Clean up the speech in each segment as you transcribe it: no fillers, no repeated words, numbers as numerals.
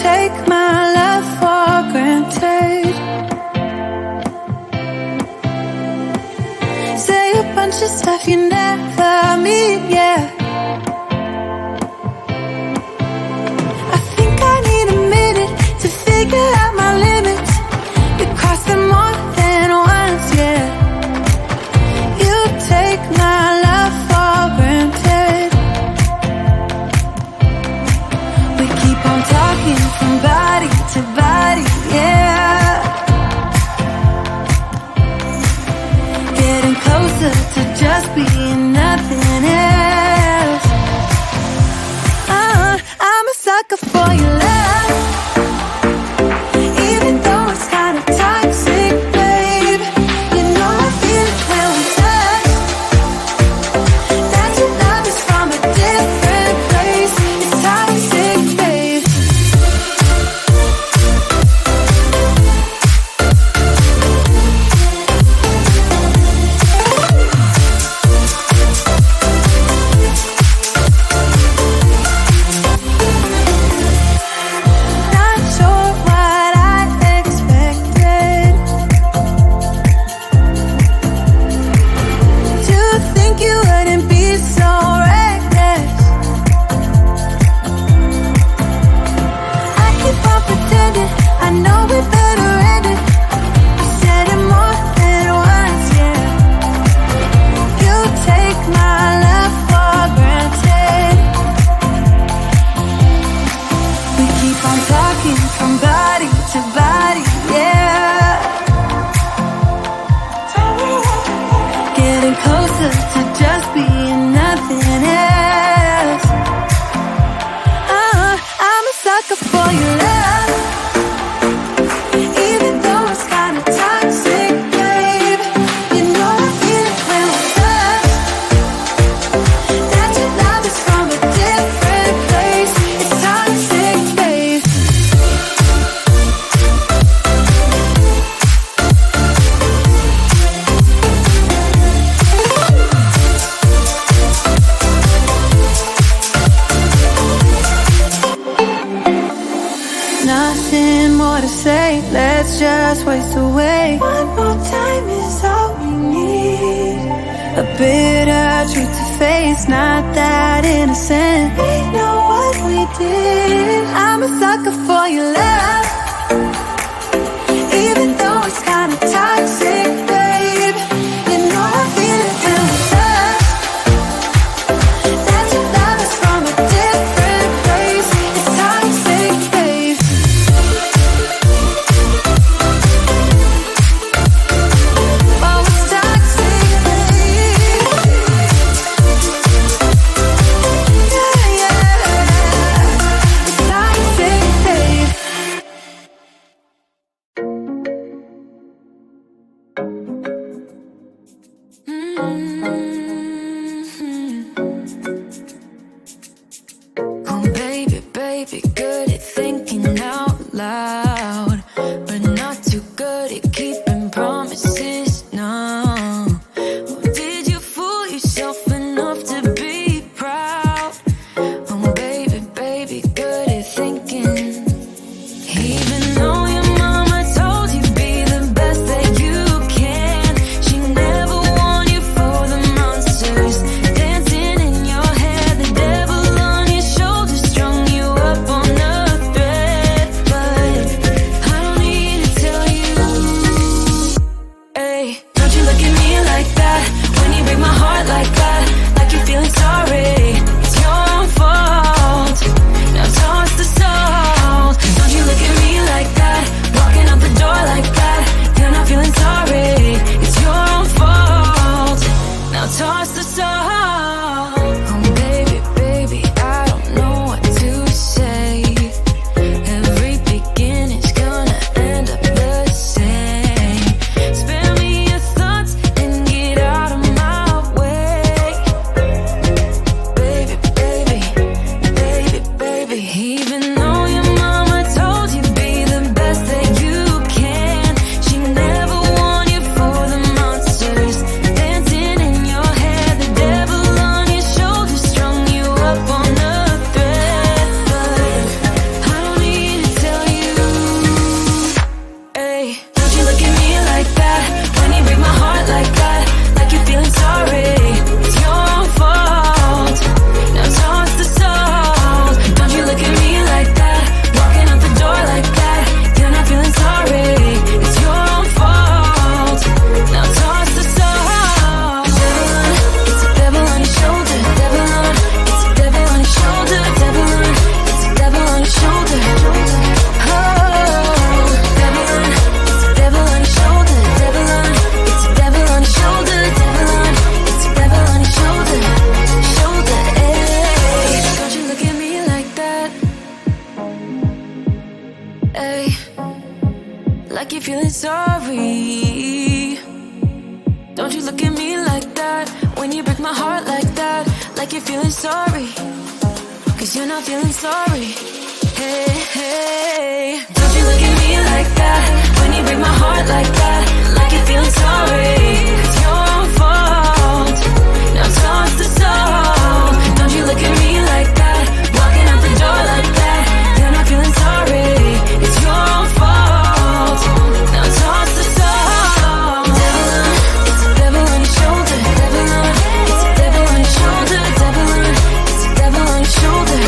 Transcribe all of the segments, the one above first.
take my love for granted. Say a bunch of stuff you never mean, yeah. I think I need a minute to figure out my limits. You cross them more than once, yeah. You take my love for granted. We keep on talking from body to body, yeah. Getting closer to just being nothing else. I'm a sucker for your love, even though it's kinda toxic, babe. You know I feel it when we touch, that your love is from a different place. It's toxic, babe. Not sure what I expected. To think you wouldn't be so reckless. I keep on pretending I know we better end it. I said it more than once, yeah. You take my love for granted. We keep on talking from body to body, yeah. Getting closer to just being nothing else. I'm a sucker for your love, even though it's kinda toxic, babe. You know I feel it when we touch, that your love is from a different place. It's toxic, babe. Nothing more to say, let's just waste away. One more time is all we need. A bitter truth to face, not that innocent. We know what we did. I'm a sucker for your love, even though it's kinda toxic, babe. You know I feel it when we touch, that your love is from a different place. It's toxic, babe. Oh, it's toxic, babe. Yeah, yeah. It's toxic, babe. when you break my heart like that, like you're feeling sorry, 'cause you're not feeling sorry. Hey, hey, don't you look at me like that, when you break my heart like that, like you're feeling sorry. It's your fault, now toss the soul. Don't you look at me like that, walking out the door like that, you're not feeling sorry. It's your fault, now toss the soul. Devil on, it's a devil on your shoulder. Devil on, it's a devil on your shoulder. Devil on, it's a devil on your shoulder.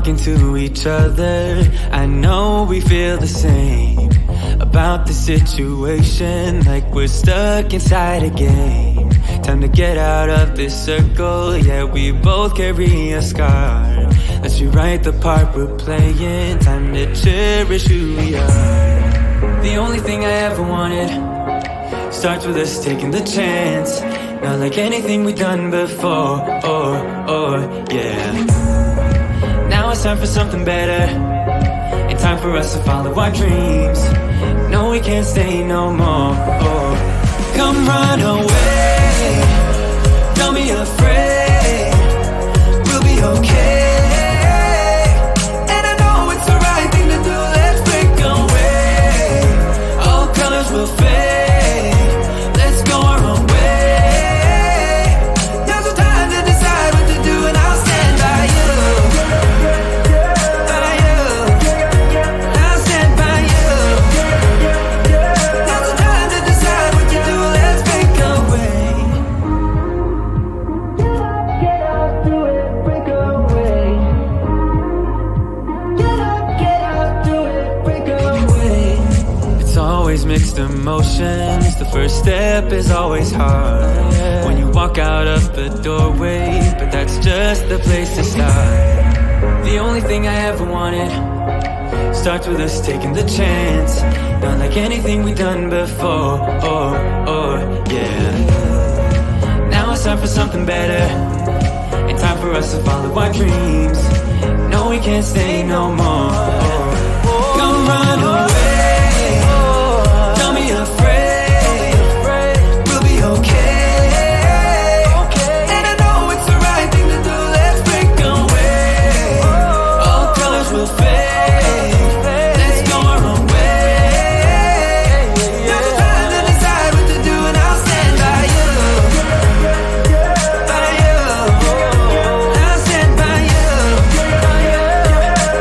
talking to each other. I know we feel the same about the situation, like we're stuck inside a game. Time to get out of this circle, yeah, we both carry a scar. Let's rewrite the part we're playing, time to cherish who we are. The only thing I ever wanted starts with us taking the chance. Not like anything we've done before, yeah. Now it's time for something better, and time for us to follow our dreams. No, we can't stay no more, Come run away, don't be afraid, we'll be okay. And I know it's the right thing to do, let's break away. All colors will fade, let's go our own way. Now's the time to decide what to do, and I'll stand by you. By you, I'll stand by you. Now's the time to decide what to do, let's break away. mixed emotions. The first step is always hard when you walk out of the doorway, but that's just the place to start. The only thing I ever wanted starts with us taking the chance. Not like anything we've done before. Yeah. Now it's time for something better, and time for us to follow our dreams. No, we can't stay no more. Come run away. Don't be afraid. We'll be okay. And I know it's the right thing to do. Let's break away. All colors will fade. Let's go our own way. Now's the time to decide what to do, and I'll stand by you. By you. I'll stand by you.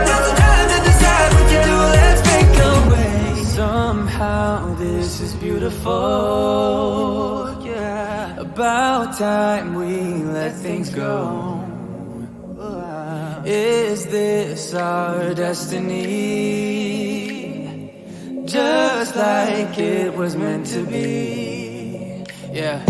Now's the time to decide what to do. Let's break away. Somehow this is beautiful. Yeah. About time we let things go. Is this our destiny? Just like it was meant to be. Yeah.